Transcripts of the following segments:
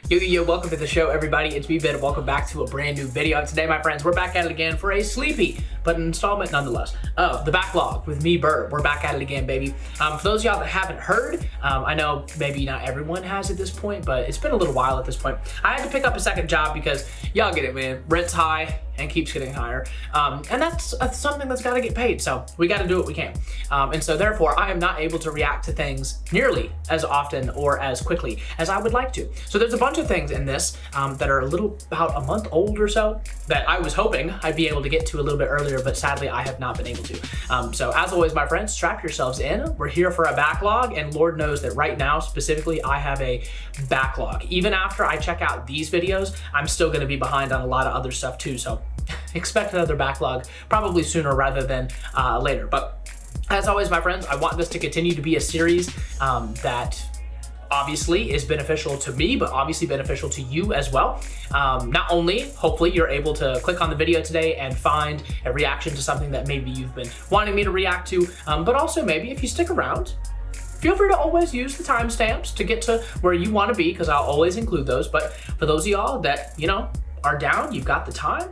Yo, welcome to the show, everybody. It's NEWBEAT and welcome back to a brand new video. And today, my friends, we're back at it again for a sleepy, but an installment nonetheless, of the backlog with me, Birb. We're back at it again, baby. For those of y'all that haven't heard, I know maybe not everyone has at this point, but it's been a little while at this point. I had to pick up a second job because y'all get it, man. Rent's high and keeps getting higher. And that's something that's gotta get paid. So we gotta do what we can. And so therefore, I am not able to react to things nearly as often or as quickly as I would like to. So there's a bunch of things in this that are about a month old or so that I was hoping I'd be able to get to a little bit earlier, but sadly I have not been able to. So as always, my friends, strap yourselves in. We're here for a backlog, and Lord knows that right now, specifically, I have a backlog. Even after I check out these videos, I'm still gonna be behind on a lot of other stuff too. So expect another backlog probably sooner rather than later. But as always, my friends, I want this to continue to be a series that obviously is beneficial to me, but obviously beneficial to you as well. Not only, hopefully, you're able to click on the video today and find a reaction to something that maybe you've been wanting me to react to, but also maybe if you stick around, feel free to always use the timestamps to get to where you want to be, because I'll always include those. But for those of y'all that, you know, are down, you've got the time,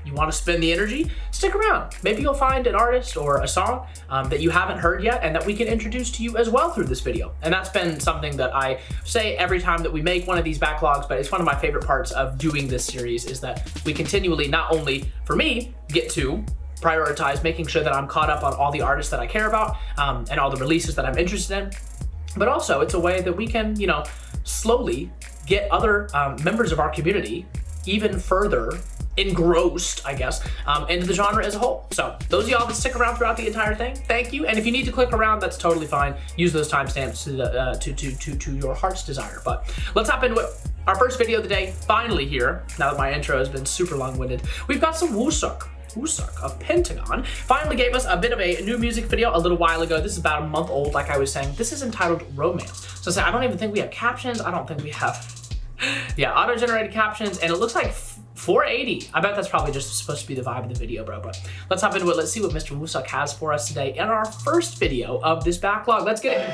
you want to spend the energy, stick around. Maybe you'll find an artist or a song that you haven't heard yet and that we can introduce to you as well through this video. And that's been something that I say every time that we make one of these backlogs, but it's one of my favorite parts of doing this series is that we continually, not only for me, get to prioritize making sure that I'm caught up on all the artists that I care about and all the releases that I'm interested in, but also it's a way that we can, you know, slowly get other members of our community even further engrossed, I guess, into the genre as a whole. So those of y'all that stick around throughout the entire thing, thank you. And if you need to click around, that's totally fine. Use those timestamps to your heart's desire. But let's hop into it. Our first video of the day, finally here, now that my intro has been super long-winded, we've got some Wooseok of Pentagon. Finally gave us a bit of a new music video a little while ago. This is about a month old, like I was saying. This is entitled Romance. So I don't even think we have captions. I don't think we have, yeah, auto-generated captions, and it looks like 480. I bet that's probably just supposed to be the vibe of the video, bro. But let's hop into it. Let's see what Mr. Wooseok has for us today in our first video of this backlog. Let's get it.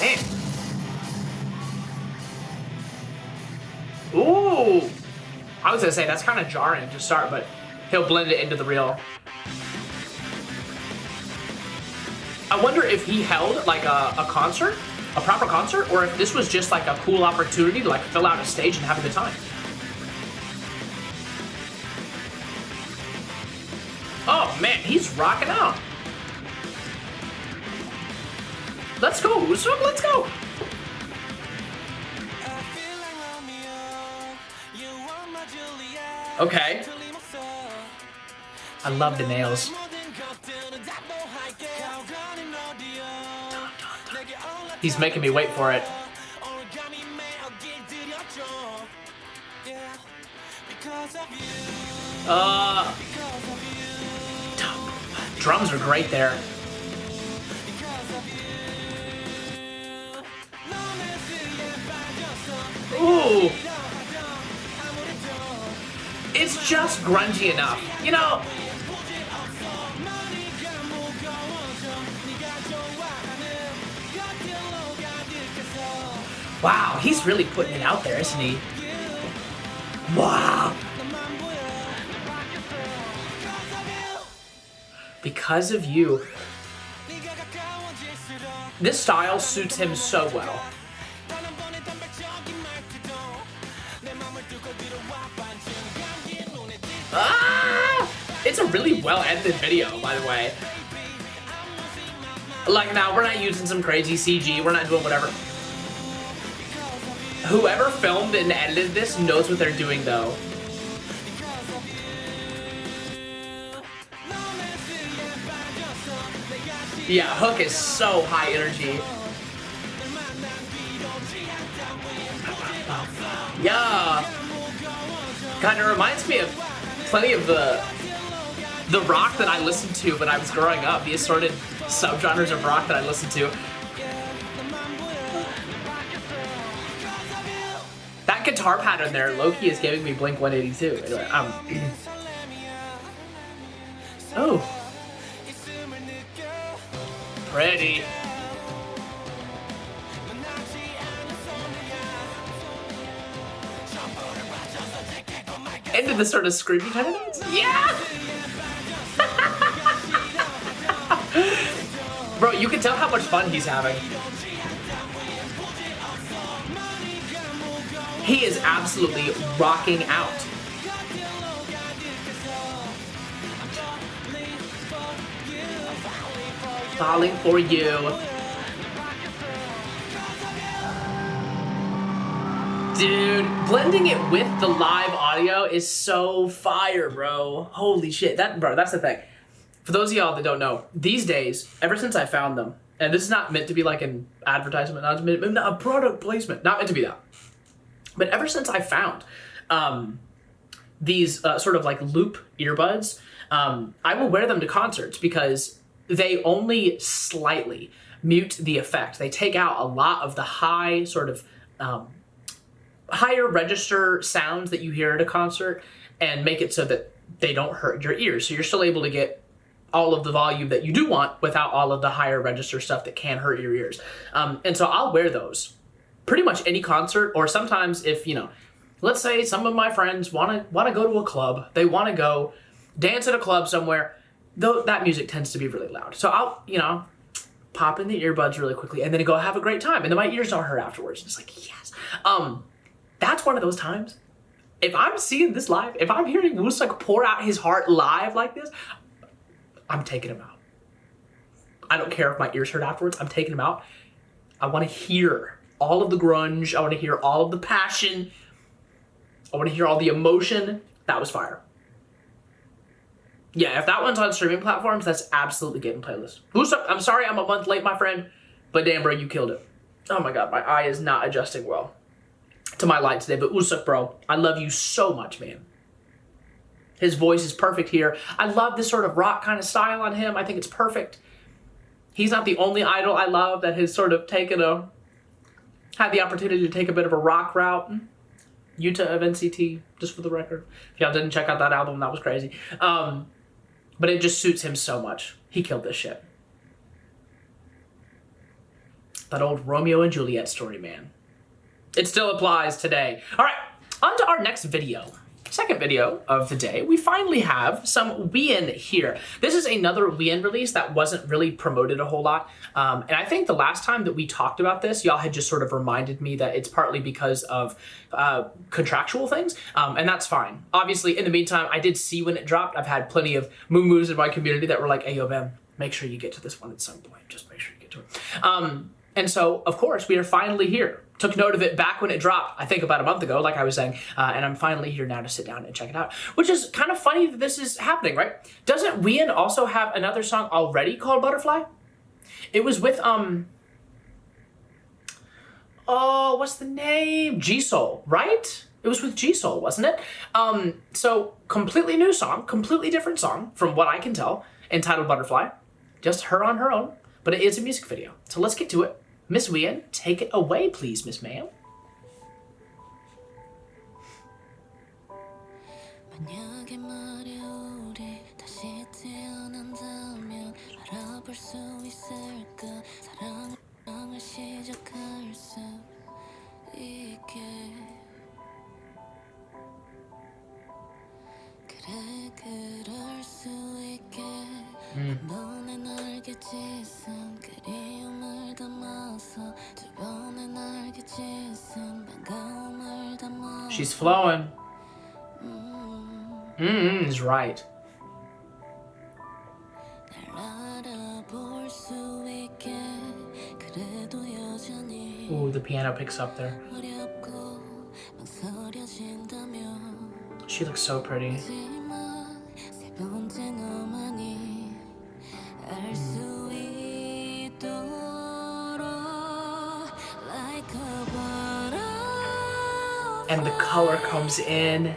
Damn. Ooh. I was gonna say that's kind of jarring to start, but he'll blend it into the real. I wonder if he held like a concert, a proper concert, or if this was just like a cool opportunity to like fill out a stage and have a good time. Oh man, he's rocking out. Let's go, Wooseok, let's go. Okay. I love the nails. He's making me wait for it. Drums are great there. Ooh. It's just grungy enough, you know. Wow, he's really putting it out there, isn't he? Wow. Because of you. This style suits him so well. Ah! It's a really well edited video, by the way. Like now, we're not using some crazy CG, we're not doing whatever. Whoever filmed and edited this knows what they're doing, though. Yeah, Hook is so high energy. Yeah. Kind of reminds me of plenty of the rock that I listened to when I was growing up, the assorted subgenres of rock that I listened to. That guitar pattern there, low-key, is giving me Blink-182. Anyway, oh. Pretty. Into the sort of screamy kind of notes. Yeah! Bro, you can tell how much fun he's having. He is absolutely rocking out. Falling for you. Dude, blending it with the live audio is so fire, bro. Holy shit. Bro, that's the thing. For those of y'all that don't know, these days, ever since I found them, and this is not meant to be like an advertisement, not a product placement, not meant to be that. But ever since I found these sort of like loop earbuds, I will wear them to concerts because they only slightly mute the effect. They take out a lot of the high sort of higher register sounds that you hear at a concert and make it so that they don't hurt your ears. So you're still able to get all of the volume that you do want without all of the higher register stuff that can hurt your ears. And so I'll wear those pretty much any concert, or sometimes if, you know, let's say some of my friends want to go to a club, they want to go dance at a club somewhere, though that music tends to be really loud. So I'll, you know, pop in the earbuds really quickly and then go have a great time. And then my ears don't hurt afterwards. It's like, yes. That's one of those times. If I'm seeing this live, if I'm hearing Wooseok pour out his heart live like this, I'm taking him out. I don't care if my ears hurt afterwards. I'm taking him out. I want to hear all of the grunge. I want to hear all of the passion. I want to hear all the emotion. That was fire. Yeah, if that one's on streaming platforms, that's absolutely getting playlist. Wooseok, I'm sorry I'm a month late, my friend, but damn, bro, you killed it. Oh my God, my eye is not adjusting well to my light today, but Wooseok, bro, I love you so much, man. His voice is perfect here. I love this sort of rock kind of style on him. I think it's perfect. He's not the only idol I love that has sort of had the opportunity to take a bit of a rock route. Yuta of NCT, just for the record. If y'all didn't check out that album, that was crazy. But it just suits him so much. He killed this shit. That old Romeo and Juliet story, man. It still applies today. All right, on to our next video. Second video of the day, we finally have some Wheein here. This is another Wheein release that wasn't really promoted a whole lot. And I think the last time that we talked about this, y'all had just sort of reminded me that it's partly because of contractual things, and that's fine. Obviously, in the meantime, I did see when it dropped. I've had plenty of MAMAMOOs in my community that were like, hey, yo, man, make sure you get to this one at some point. Just make sure you get to it. And so, of course, we are finally here. Took note of it back when it dropped, I think about a month ago, like I was saying, and I'm finally here now to sit down and check it out. Which is kind of funny that this is happening, right? Doesn't Wheein also have another song already called Butterfly? It was with, oh, what's the name? JeLLo, right? It was with JeLLo, wasn't it? So, completely new song, completely different song, from what I can tell, entitled Butterfly. Just her on her own, but it is a music video. So let's get to it. Miss Wheein, take it away, please, Miss Ma'am. She's flowing. Is right. Ooh, the piano picks up there. She looks so pretty. And the color comes in.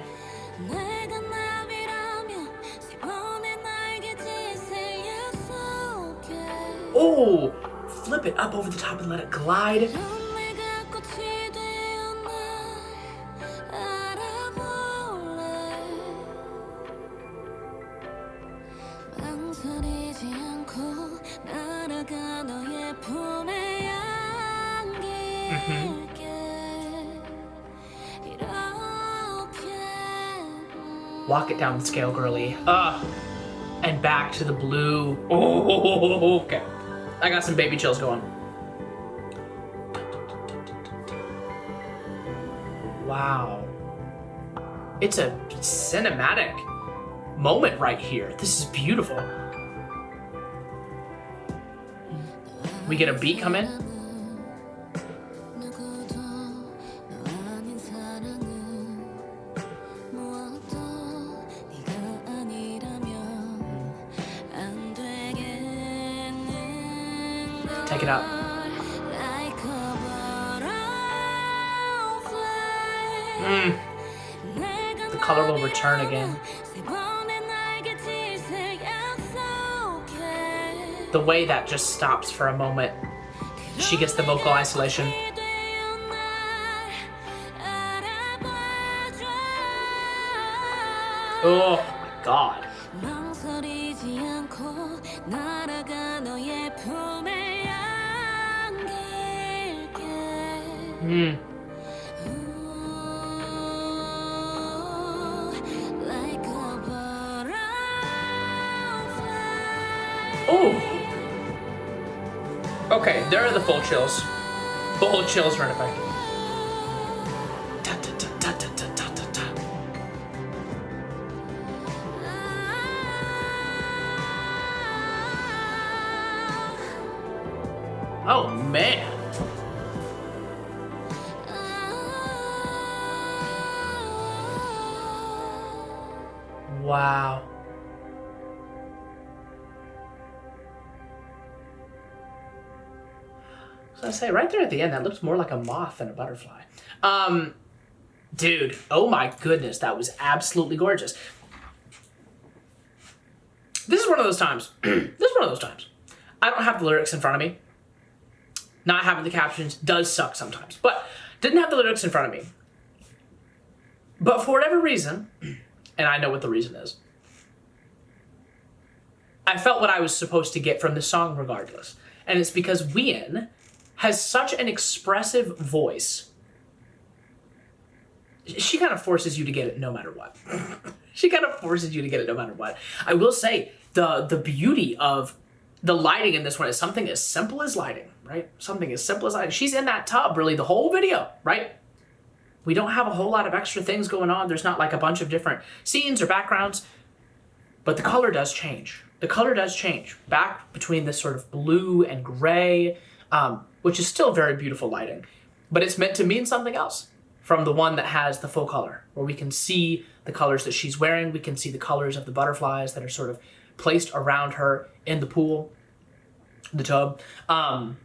Oh, flip it up over the top and let it glide. Walk it down the scale, girly. And back to the blue. Oh, okay. I got some baby chills going. Wow. It's a cinematic moment right here. This is beautiful. We get a beat come in. Take it out. The color will return again. The way that just stops for a moment. She gets the vocal isolation. Oh my God. Oh. Okay, there are the full chills. Full chills are in effect. Oh man. Wow. So I say right there at the end, that looks more like a moth than a butterfly. Dude, oh my goodness, that was absolutely gorgeous. This is one of those times. I don't have the lyrics in front of me. Not having the captions does suck sometimes, but didn't have the lyrics in front of me. But for whatever reason, and I know what the reason is, I felt what I was supposed to get from the song regardless. And it's because Wheein has such an expressive voice. She kind of forces you to get it no matter what. She kind of forces you to get it no matter what. I will say the beauty of the lighting in this one is something as simple as lighting, right? Something as simple as lighting. She's in that tub really the whole video, right? We don't have a whole lot of extra things going on. There's not like a bunch of different scenes or backgrounds, but the color does change. The color does change back between this sort of blue and gray, which is still very beautiful lighting, but it's meant to mean something else from the one that has the full color, where we can see the colors that she's wearing. We can see the colors of the butterflies that are sort of placed around her in the pool, the tub. And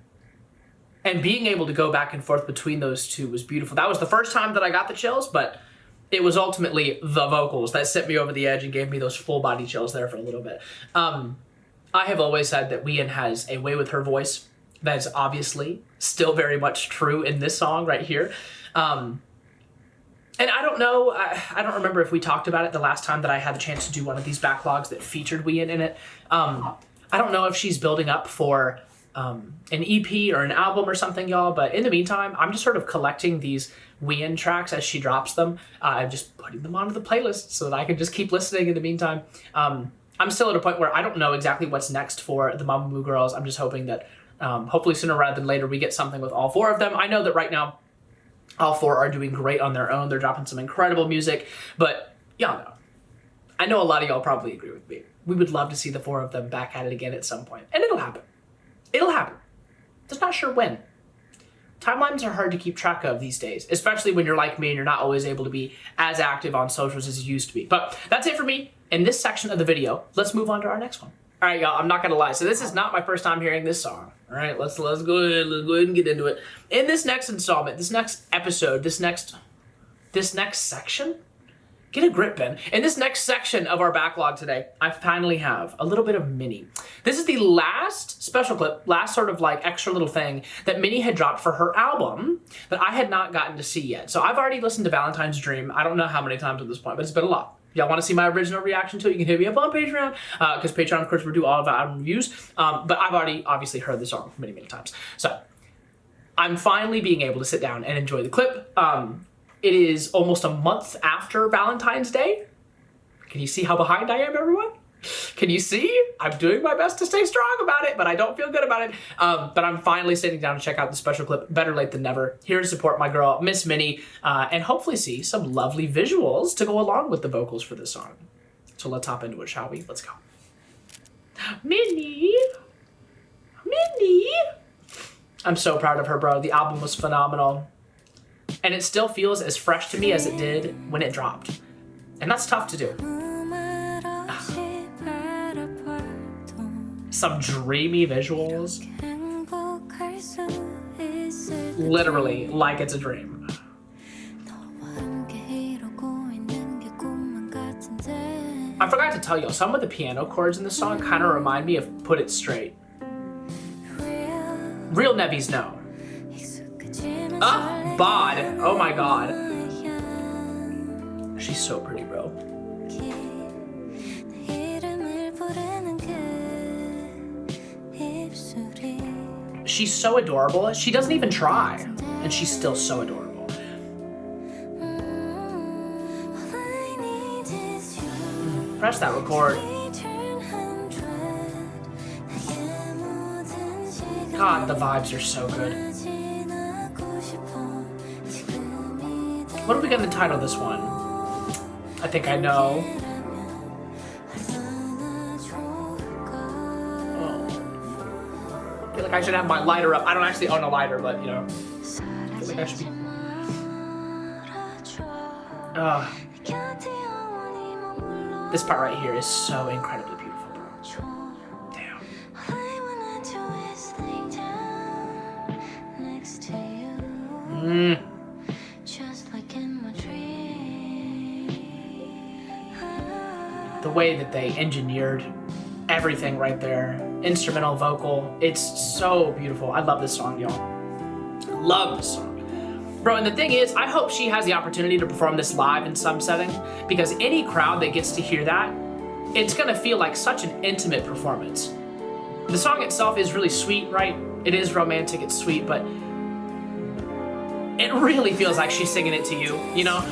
being able to go back and forth between those two was beautiful. That was the first time that I got the chills, but it was ultimately the vocals that sent me over the edge and gave me those full body chills there for a little bit. I have always said that Wheein has a way with her voice that is obviously still very much true in this song right here. And I don't know, I don't remember if we talked about it the last time that I had the chance to do one of these backlogs that featured Wheein in it. I don't know if she's building up for an EP or an album or something, y'all, but in the meantime, I'm just sort of collecting these Wheein tracks as she drops them. I'm just putting them onto the playlist so that I can just keep listening in the meantime. I'm still at a point where I don't know exactly what's next for the MAMAMOO girls. I'm just hoping that hopefully sooner rather than later we get something with all four of them. I know that right now all four are doing great on their own. They're dropping some incredible music, but y'all know. I know a lot of y'all probably agree with me. We would love to see the four of them back at it again at some point, and it'll happen. It'll happen. Just not sure when. Timelines are hard to keep track of these days, especially when you're like me and you're not always able to be as active on socials as you used to be. But that's it for me in this section of the video. Let's move on to our next one. All right, y'all, I'm not gonna lie. So this is not my first time hearing this song. All right, let's go ahead and get into it. In this next installment, this next episode, this next section, get a grip, Ben. In this next section of our backlog today, I finally have a little bit of Minnie. This is the last special clip, last sort of like extra little thing that Minnie had dropped for her album that I had not gotten to see yet. So I've already listened to Valentine's Dream. I don't know how many times at this point, but it's been a lot. y'all want to see my original reaction to it, you can hit me up on Patreon, because Patreon, of course, will do all of our album reviews. But I've already obviously heard the song many, many times. So I'm finally being able to sit down and enjoy the clip. It is almost a month after Valentine's Day. Can you see how behind I am, everyone? Can you see? I'm doing my best to stay strong about it, but I don't feel good about it. But I'm finally sitting down to check out the special clip, Better Late Than Never, here to support my girl, Miss Minnie, and hopefully see some lovely visuals to go along with the vocals for this song. So let's hop into it, shall we? Let's go. Minnie! Minnie! I'm so proud of her, bro. The album was phenomenal. And it still feels as fresh to me as it did when it dropped. And that's tough to do. Some dreamy visuals. Literally like it's a dream. I forgot to tell you, some of the piano chords in the song kind of remind me of Put It Straight. Real Nevies know. Bod. Oh my god. She's so pretty, bro. She's so adorable. She doesn't even try, and she's still so adorable. Press that record. God, the vibes are so good. What are we gonna title this one? I think I know. I feel like I should have my lighter up. I don't actually own a lighter, but you know, I feel like I should be. This part right here is so incredibly beautiful, bro. Damn. The way that they engineered everything right there, instrumental, vocal, it's so beautiful. I love this song, y'all. Love this song. Bro, and the thing is, I hope she has the opportunity to perform this live in some setting, because any crowd that gets to hear that, it's gonna feel like such an intimate performance. The song itself is really sweet, right? It is romantic, it's sweet, but it really feels like she's singing it to you, you know?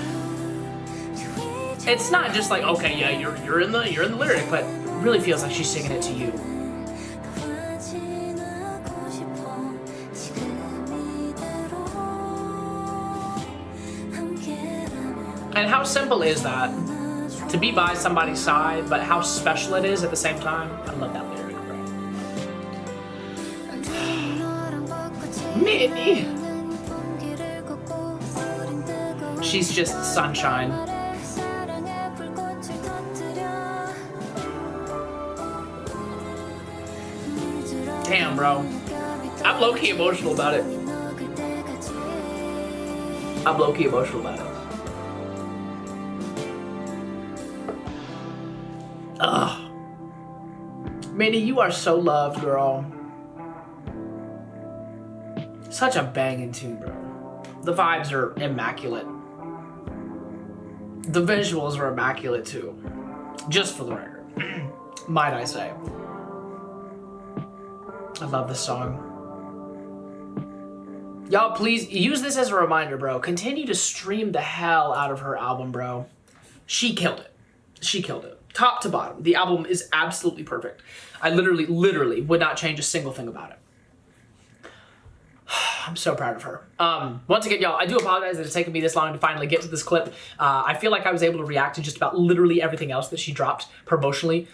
It's not just like, okay, yeah, you're in the lyric, but it really feels like she's singing it to you. And how simple is that? To be by somebody's side, but how special it is at the same time. I love that lyric, bro. Minnie! She's just sunshine. Damn, bro. I'm low-key emotional about it. I'm low-key emotional about it. Ugh. Minnie, you are so loved, girl. Such a banging tune, bro. The vibes are immaculate. The visuals are immaculate, too. Just for the record. Might I say. I love this song. Y'all, please use this as a reminder, bro. Continue to stream the hell out of her album, bro. She killed it. She killed it. Top to bottom. The album is absolutely perfect. I literally would not change a single thing about it. I'm so proud of her. Once again, y'all, I do apologize that it's taken me this long to finally get to this clip. I feel like I was able to react to just about literally everything else that she dropped promotionally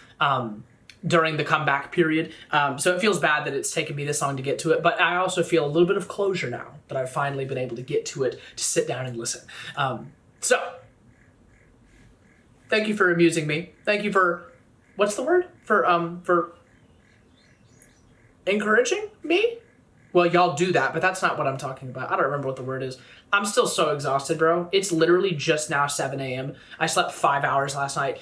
during the comeback period. So it feels bad that it's taken me this long to get to it, but I also feel a little bit of closure now that I've finally been able to get to it, to sit down and listen. So, thank you for amusing me. Thank you for, what's the word? For encouraging me? Well, y'all do that, but that's not what I'm talking about. I don't remember what the word is. I'm still so exhausted, bro. It's literally just now 7 a.m. I slept 5 hours last night.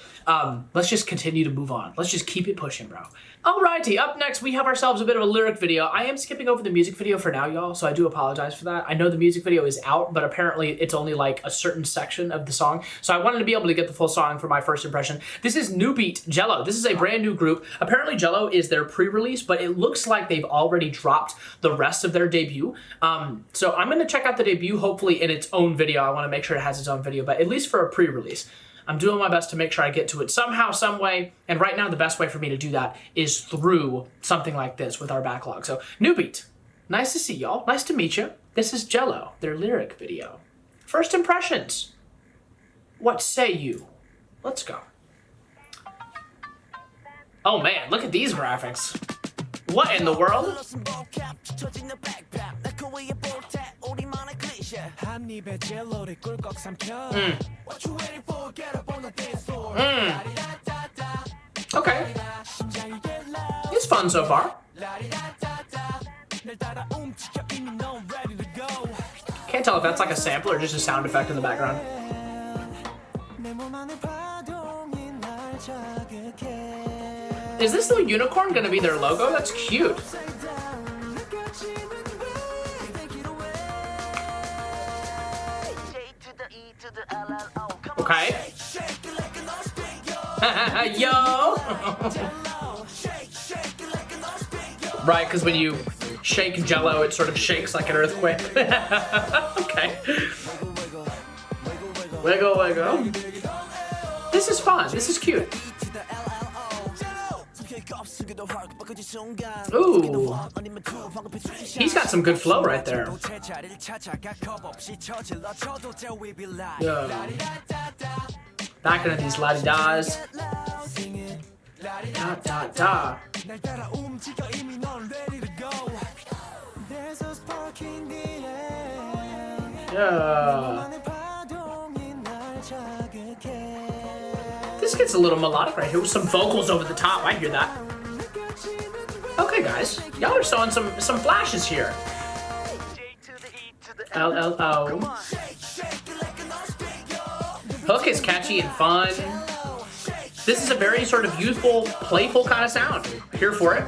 Let's just continue to move on. Let's just keep it pushing, bro. Alrighty, up next we have ourselves a bit of a lyric video. I am skipping over the music video for now, y'all, so I do apologize for that. I know the music video is out, but apparently it's only like a certain section of the song, so I wanted to be able to get the full song for my first impression. This is NEWBEAT, JeLLo. This is a brand new group. Apparently JeLLo is their pre-release, but it looks like they've already dropped the rest of their debut. So I'm gonna check out the debut, hopefully in its own video. I wanna make sure it has its own video, but at least for a pre-release. I'm doing my best to make sure I get to it somehow, some way, and right now the best way for me to do that is through something like this with our backlog. So, NEWBEAT, nice to see y'all, nice to meet you. This is JeLLo, their lyric video. First impressions, what say you? Let's go. Oh man, look at these graphics. What in the world? Okay. It's fun so far. Can't tell if that's like a sample or just a sound effect in the background. Is this little unicorn gonna be their logo? That's cute. Okay. Yo! Right, because when you shake JeLLo, it sort of shakes like an earthquake. Okay. Wiggle, wiggle. This is fun. This is cute. Ooh. He's got some good flow right there. Yeah. Back into these la-di-das. Da-da-da. Yeah. This gets a little melodic right here with some vocals over the top. I hear that. Okay, guys, y'all are showing some flashes here. LLO. Hook is catchy and fun. This is a very sort of youthful, playful kind of sound. Here for it.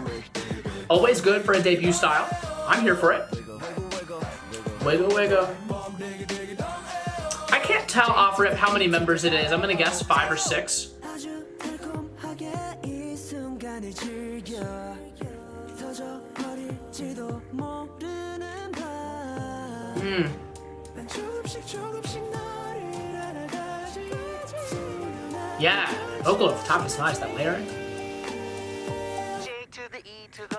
Always good for a debut style. I'm here for it. Wiggle, wiggle. I can't tell off rip how many members it is. I'm gonna guess 5 or 6. Yeah, vocal over top is nice, that layering.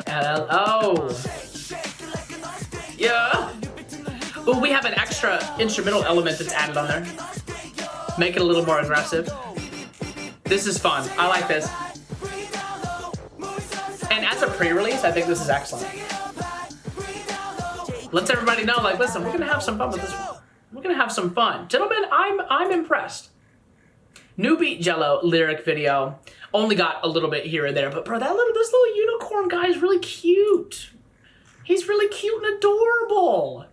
LLO. Yeah. Ooh, we have an extra instrumental element that's added on there. Make it a little more aggressive. This is fun. I like this. And as a pre-release, I think this is excellent. Lets everybody know, like, listen, we're gonna have some fun with this one. We're gonna have some fun. Gentlemen, I'm impressed. NEWBEAT JeLLo lyric video. Only got a little bit here and there, but bro, this little unicorn guy is really cute. He's really cute and adorable.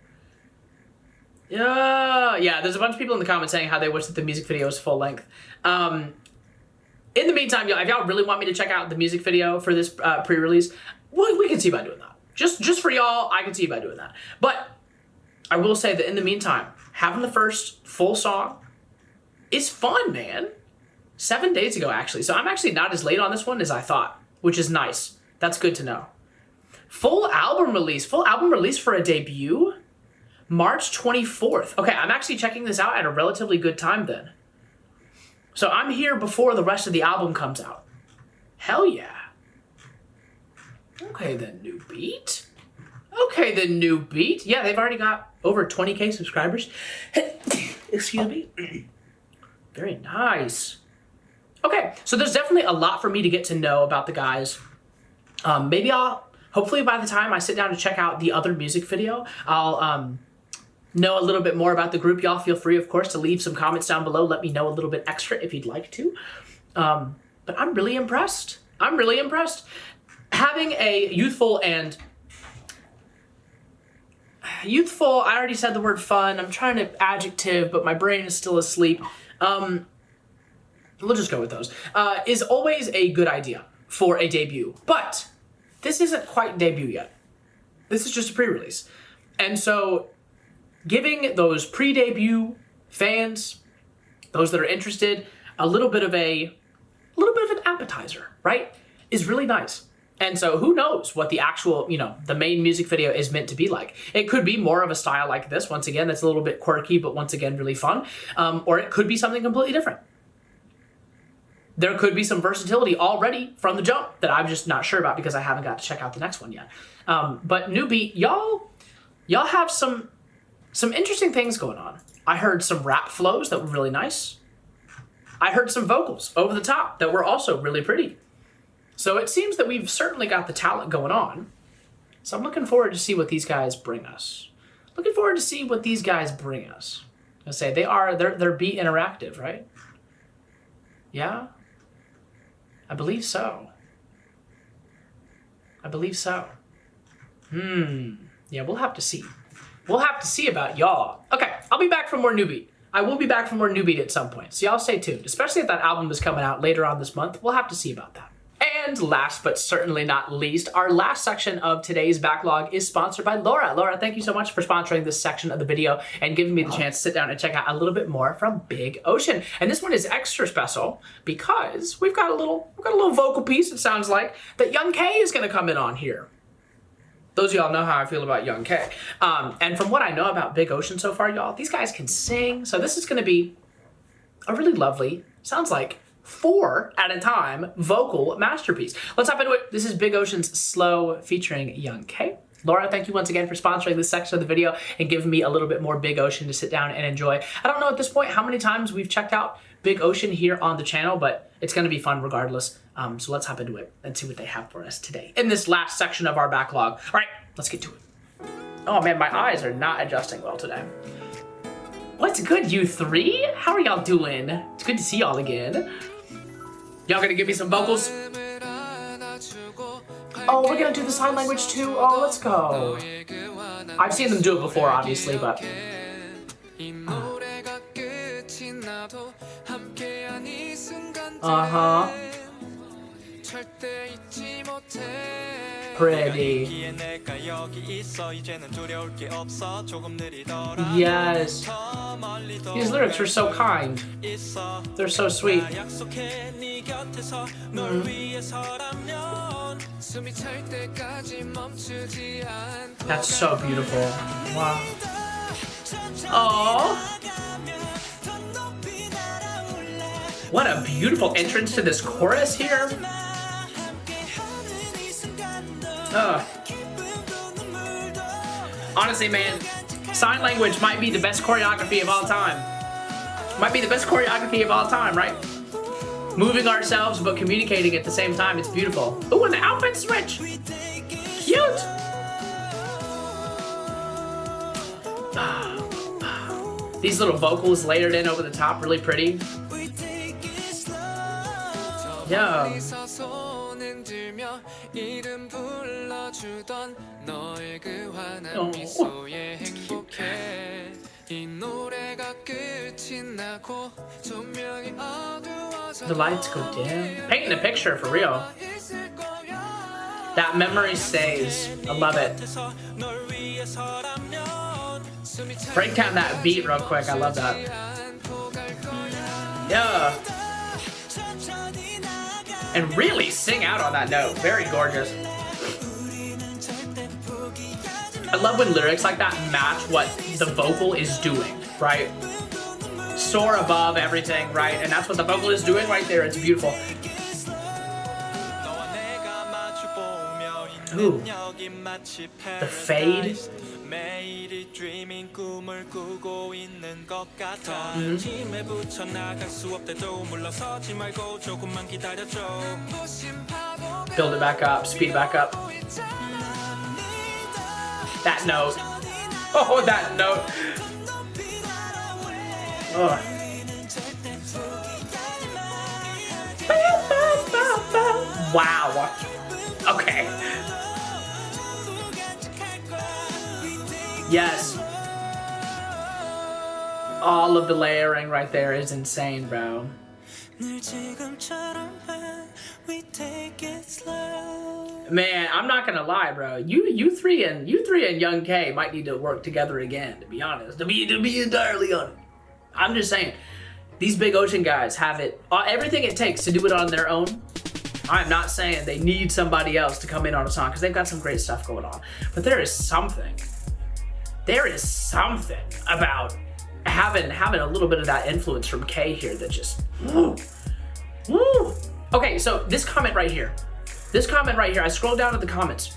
Yeah, there's a bunch of people in the comments saying how they wish that the music video was full length. In the meantime, if y'all really want me to check out the music video for this pre-release, we can see about doing that. Just for y'all, I can see about doing that. But I will say that in the meantime, having the first full song is fun, man. 7 days ago, actually. So I'm actually not as late on this one as I thought, which is nice. That's good to know. Full album release for a debut? March 24th. Okay, I'm actually checking this out at a relatively good time then. So I'm here before the rest of the album comes out. Hell yeah. Okay then, NEWBEAT. Okay then, NEWBEAT. Yeah, they've already got over 20K subscribers. Excuse me. Very nice. Okay, so there's definitely a lot for me to get to know about the guys. Hopefully by the time I sit down to check out the other music video, I'll know a little bit more about the group. Y'all feel free, of course, to leave some comments down below. Let me know a little bit extra if you'd like to. But I'm really impressed. I'm really impressed. Having a youthful, I already said the word fun. I'm trying to adjective, but my brain is still asleep. We'll just go with those. Is always a good idea. for a debut. But this isn't quite debut yet. This is just a pre-release. And so giving those pre-debut fans, those that are interested, a little bit of an appetizer, right, is really nice. And so who knows what the actual, the main music video is meant to be like. It could be more of a style like this, once again, that's a little bit quirky, but once again, really fun. Or it could be something completely different. There could be some versatility already from the jump that I'm just not sure about because I haven't got to check out the next one yet. But NEWBEAT, y'all have some interesting things going on. I heard some rap flows that were really nice. I heard some vocals over the top that were also really pretty. So it seems that we've certainly got the talent going on. So I'm looking forward to see what these guys bring us. I say they're Beat Interactive, right? Yeah? I believe so. Yeah, we'll have to see. We'll have to see about y'all. Okay, I'll be back for more NEWBEAT. I will be back for more NEWBEAT at some point, so y'all stay tuned. Especially if that album is coming out later on this month, we'll have to see about that. And last but certainly not least, our last section of today's backlog is sponsored by Laura. Laura, thank you so much for sponsoring this section of the video and giving me the chance to sit down and check out a little bit more from Big Ocean. And this one is extra special because we've got a little vocal piece, it sounds like, that Young K is gonna come in on here. Those of y'all know how I feel about Young K. And from what I know about Big Ocean so far, y'all, these guys can sing. So this is gonna be a really lovely, sounds like 4 at a time vocal masterpiece. Let's hop into it. This is Big Ocean's Slow featuring Young K. Laura, thank you once again for sponsoring this section of the video and giving me a little bit more Big Ocean to sit down and enjoy. I don't know at this point how many times we've checked out Big Ocean here on the channel, but it's gonna be fun regardless. So let's hop into it and see what they have for us today in this last section of our backlog. All right, let's get to it. Oh man, my eyes are not adjusting well today. What's good, you three? How are y'all doing? It's good to see y'all again. Y'all gonna give me some vocals? Oh, we're gonna do the sign language too? Oh, let's go. I've seen them do it before, obviously, but... Uh-huh. Pretty. Yes. These lyrics are so kind. They're so sweet. That's so beautiful. Wow. Oh. What a beautiful entrance to this chorus here. Honestly, man, sign language might be the best choreography of all time. Might be the best choreography of all time, right? Moving ourselves but communicating at the same time. It's beautiful. Ooh, and the outfit switch. Cute. These little vocals layered in over the top, really pretty. Yeah. The lights go dim. Painting a picture for real. That memory stays. I love it. Break down that beat real quick. I love that. Yeah. And really sing out on that note. Very gorgeous. I love when lyrics like that match what the vocal is doing, right? Soar above everything, right? And that's what the vocal is doing right there. It's beautiful. Ooh. The fade. Build it back up, speed it back up. That note. Oh, that note. Oh. Wow. Okay. Yes. All of the layering right there is insane, bro. we take it slow. Man, I'm not gonna lie, bro. You three and Young K might need to work together again, to be honest. To be entirely honest. I'm just saying, these Big Ocean guys have it, everything it takes to do it on their own. I'm not saying they need somebody else to come in on a song, because they've got some great stuff going on. But there is something about having a little bit of that influence from K here that just, woo. Okay, so this comment right here, I scrolled down to the comments,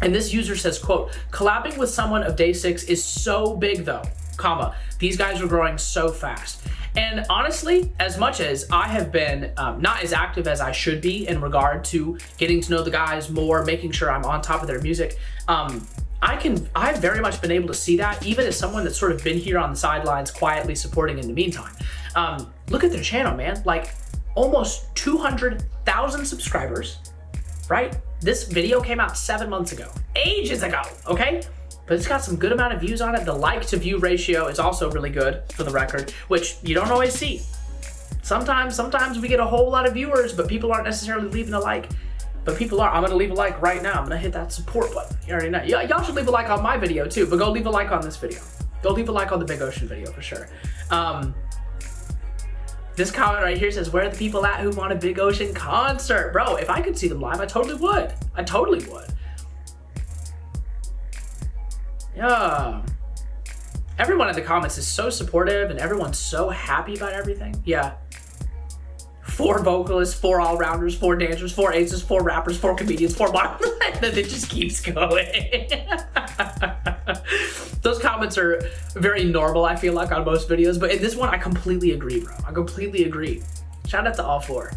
and this user says, quote, collabing with someone of day 6 is so big though, comma, these guys are growing so fast. And honestly, as much as I have been not as active as I should be in regard to getting to know the guys more, making sure I'm on top of their music, I've very much been able to see that, even as someone that's sort of been here on the sidelines quietly supporting in the meantime. Look at their channel, man. Like, almost 200,000 subscribers, right? This video came out 7 months ago, ages ago, okay? But it's got some good amount of views on it. The like to view ratio is also really good, for the record, which you don't always see. Sometimes we get a whole lot of viewers, but people aren't necessarily leaving a like. But people are. I'm gonna leave a like right now. I'm gonna hit that support button. You already know. Y'all should leave a like on my video too, but go leave a like on this video. Go leave a like on the Big Ocean video for sure. This comment right here says, where are the people at who want a Big Ocean concert? Bro, if I could see them live, I totally would. I totally would. Yeah. Everyone in the comments is so supportive and everyone's so happy about everything. Yeah. 4 vocalists, 4 all-rounders, 4 dancers, 4 aces, 4 rappers, 4 comedians, 4 models. It just keeps going. Those comments are very normal, I feel like, on most videos, but in this one, I completely agree, bro. I completely agree. Shout out to all 4.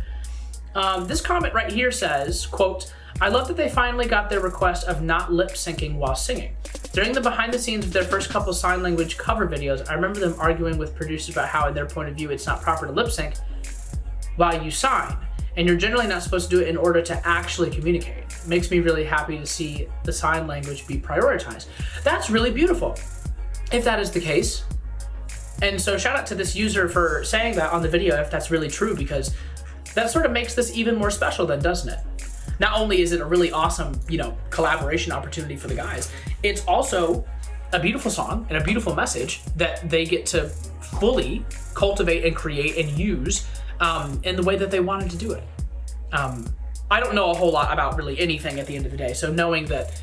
This comment right here says, quote, I love that they finally got their request of not lip syncing while singing. During the behind the scenes of their first couple sign language cover videos, I remember them arguing with producers about how, in their point of view, it's not proper to lip sync while you sign, and you're generally not supposed to do it in order to actually communicate. It makes me really happy to see the sign language be prioritized. That's really beautiful, if that is the case. And so shout out to this user for saying that on the video, if that's really true, because that sort of makes this even more special then, doesn't it? Not only is it a really awesome, collaboration opportunity for the guys, it's also a beautiful song and a beautiful message that they get to fully cultivate and create and use in the way that they wanted to do it. I don't know a whole lot about really anything at the end of the day, so knowing that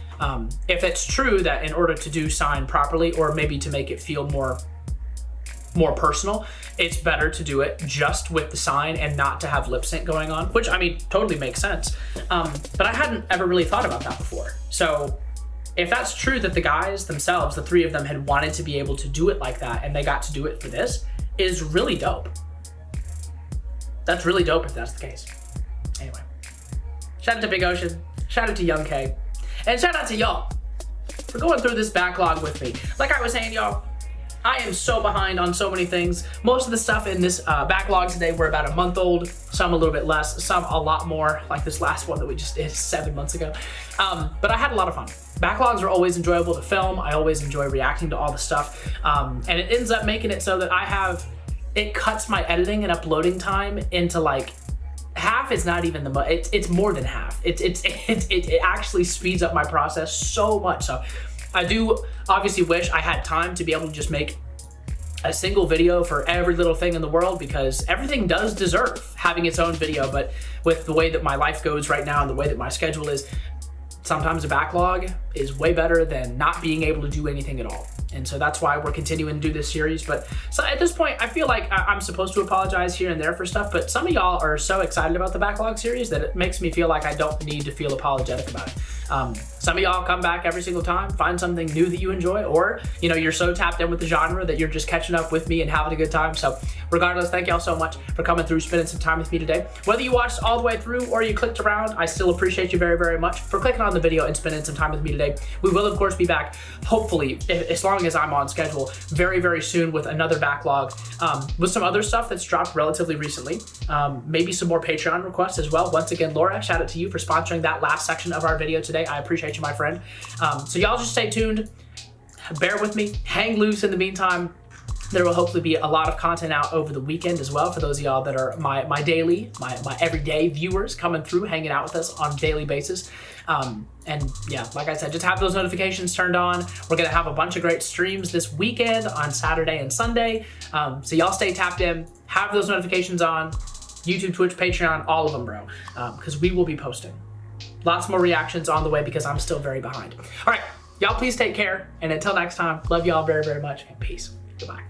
if it's true that in order to do sign properly, or maybe to make it feel more personal, it's better to do it just with the sign and not to have lip sync going on, which, I mean, totally makes sense. But I hadn't ever really thought about that before. So if that's true, that the guys themselves, the 3 of them, had wanted to be able to do it like that, and they got to do it for this, is really dope. That's really dope if that's the case. Anyway, shout out to Big Ocean, shout out to Young K, and shout out to y'all for going through this backlog with me. Like I was saying, y'all, I am so behind on so many things. Most of the stuff in this backlog today were about a month old, some a little bit less, some a lot more, like this last one that we just did 7 months ago. But I had a lot of fun. Backlogs are always enjoyable to film. I always enjoy reacting to all the stuff. And it ends up making it so that it cuts my editing and uploading time into like half. Is not even it's more than half. It actually speeds up my process so much. So I do obviously wish I had time to be able to just make a single video for every little thing in the world, because everything does deserve having its own video. But with the way that my life goes right now and the way that my schedule is, sometimes a backlog is way better than not being able to do anything at all. And so that's why we're continuing to do this series. But so at this point, I feel like I'm supposed to apologize here and there for stuff, but some of y'all are so excited about the backlog series that it makes me feel like I don't need to feel apologetic about it. Some of y'all come back every single time, find something new that you enjoy, or you're so tapped in with the genre that you're just catching up with me and having a good time. So regardless, thank y'all so much for coming through, spending some time with me today. Whether you watched all the way through or you clicked around, I still appreciate you very, very much for clicking on the video and spending some time with me today. We will, of course, be back, hopefully, as long as I'm on schedule, very, very soon with another backlog, with some other stuff that's dropped relatively recently. Maybe some more Patreon requests as well. Once again, Laura, shout out to you for sponsoring that last section of our video today. I appreciate you, my friend. So y'all just stay tuned, bear with me, hang loose in the meantime. There will hopefully be a lot of content out over the weekend as well for those of y'all that are my daily, my everyday viewers coming through, hanging out with us on a daily basis. And yeah, like I said, just have those notifications turned on. We're gonna have a bunch of great streams this weekend on Saturday and Sunday. So y'all stay tapped in, have those notifications on, YouTube, Twitch, Patreon, all of them, bro, because we will be posting. Lots more reactions on the way because I'm still very behind. All right, y'all please take care. And until next time, love y'all very, very much and peace. Goodbye.